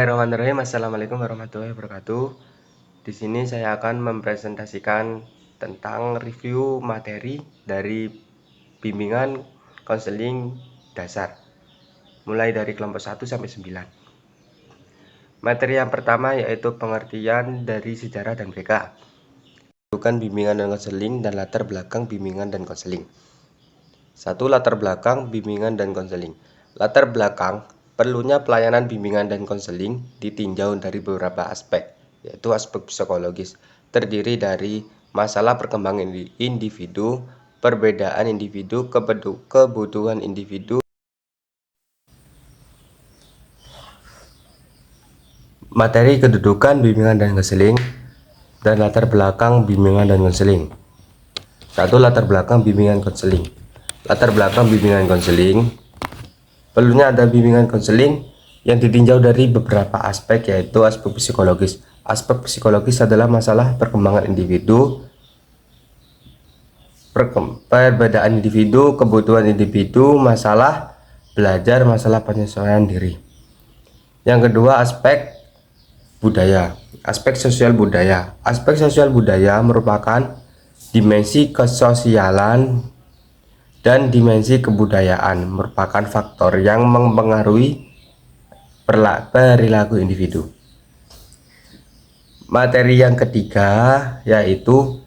Bismillahirrahmanirrahim. Assalamualaikum warahmatullahi wabarakatuh. Di sini saya akan mempresentasikan tentang review materi dari bimbingan konseling dasar, mulai dari kelompok 1 sampai 9. Materi yang pertama yaitu pengertian dari sejarah dan BK. Bukan bimbingan dan konseling dan latar belakang bimbingan dan konseling. 1. Latar belakang bimbingan dan konseling. Latar belakang perlunya pelayanan bimbingan dan konseling ditinjau dari beberapa aspek, yaitu aspek psikologis, terdiri dari masalah perkembangan individu, perbedaan individu, kebutuhan individu, materi kedudukan bimbingan dan konseling, dan latar belakang bimbingan dan konseling. 1. Latar belakang bimbingan konseling. Latar belakang bimbingan konseling. Perlunya ada bimbingan konseling yang ditinjau dari beberapa aspek, yaitu aspek psikologis. Aspek psikologis adalah masalah perkembangan individu, perbedaan individu, kebutuhan individu, masalah belajar, masalah penyesuaian diri. Yang kedua, aspek budaya. Aspek sosial budaya. Aspek sosial budaya merupakan dimensi kesosialan dan dimensi kebudayaan, merupakan faktor yang mempengaruhi perilaku individu. Materi yang ketiga yaitu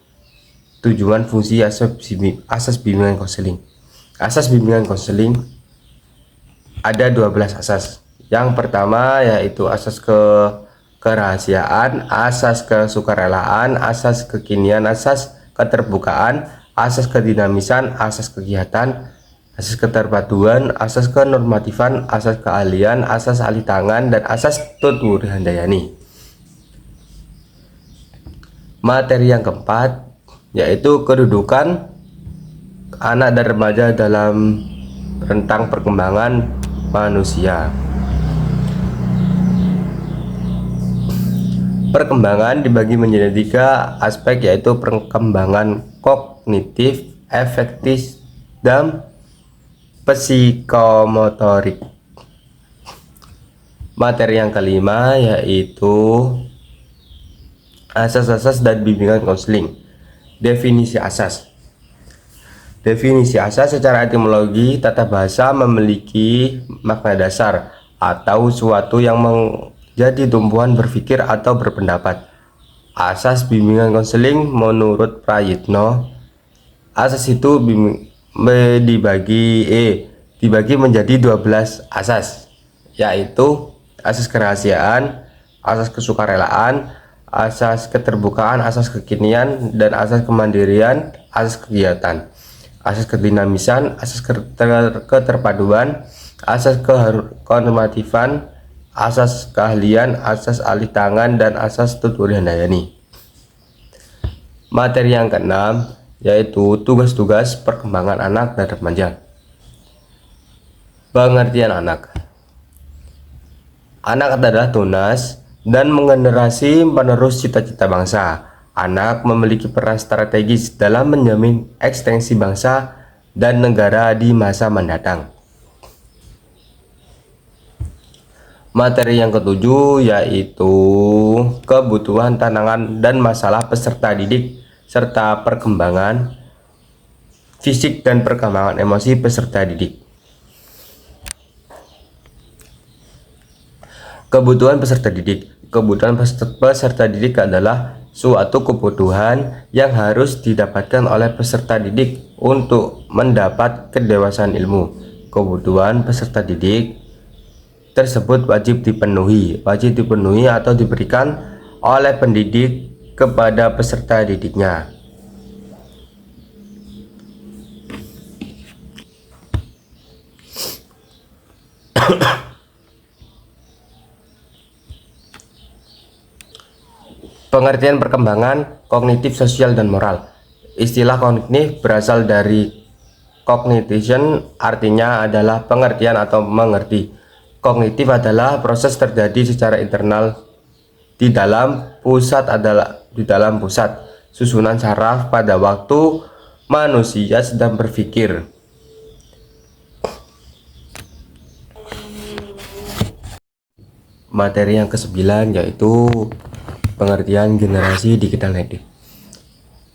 tujuan fungsi asas bimbingan konseling. Asas bimbingan konseling ada 12 asas. Yang pertama yaitu asas kerahasiaan, asas kesukarelaan, asas kekinian, asas keterbukaan, asas kedinamisan, asas kegiatan, asas keterpaduan, asas kenormatifan, asas keahlian, asas alih tangan, dan asas tutwuri handayani. Materi yang keempat yaitu kedudukan anak dan remaja dalam rentang perkembangan manusia. Perkembangan dibagi menjadi 3 aspek, yaitu perkembangan kognitif, afektif, dan psikomotorik. Materi yang kelima yaitu asas-asas dan bimbingan konseling. Definisi asas. Definisi asas secara etimologi tata bahasa memiliki makna dasar atau suatu yang menjadi tumpuan berpikir atau berpendapat. Asas bimbingan konseling menurut Prayitno, asas itu dibagi menjadi 12 asas, yaitu asas kerahasiaan, asas kesukarelaan, asas keterbukaan, asas kekinian, dan asas kemandirian, asas kegiatan, asas kedinamisan, asas keterpaduan, asas kenormatifan, asas keahlian, asas alih tangan, dan asas tutwuri handayani. Materi yang keenam yaitu tugas-tugas perkembangan anak dan remaja. Pengertian anak. Anak adalah tunas dan menggenerasi penerus cita-cita bangsa. Anak memiliki peran strategis dalam menjamin ekstensi bangsa dan negara di masa mendatang. Materi yang ketujuh yaitu kebutuhan, tantangan, dan masalah peserta didik serta perkembangan fisik dan perkembangan emosi peserta didik. Kebutuhan peserta didik. Kebutuhan peserta didik adalah suatu kebutuhan yang harus didapatkan oleh peserta didik untuk mendapat kedewasaan ilmu. Kebutuhan peserta didik tersebut wajib dipenuhi atau diberikan oleh pendidik kepada peserta didiknya. Pengertian perkembangan kognitif, sosial, dan moral. Istilah kognitif berasal dari cognition, artinya adalah pengertian atau mengerti. Kognitif adalah proses terjadi secara internal di dalam pusat susunan saraf pada waktu manusia sedang berpikir. materi yang ke-9, yaitu pengertian generasi digital native.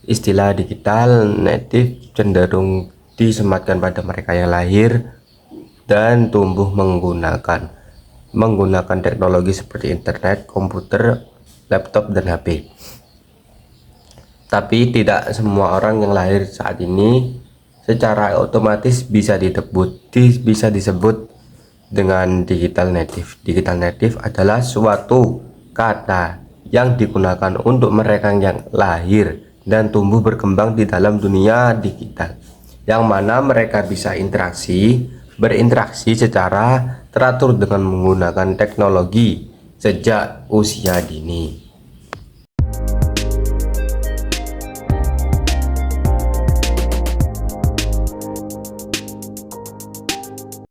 Istilah digital native cenderung disematkan pada mereka yang lahir dan tumbuh menggunakan teknologi seperti internet, komputer, laptop, dan HP. Tapi tidak semua orang yang lahir saat ini secara otomatis bisa disebut dengan digital native. Digital native adalah suatu kata yang digunakan untuk mereka yang lahir dan tumbuh berkembang di dalam dunia digital, yang mana mereka bisa berinteraksi secara teratur dengan menggunakan teknologi sejak usia dini.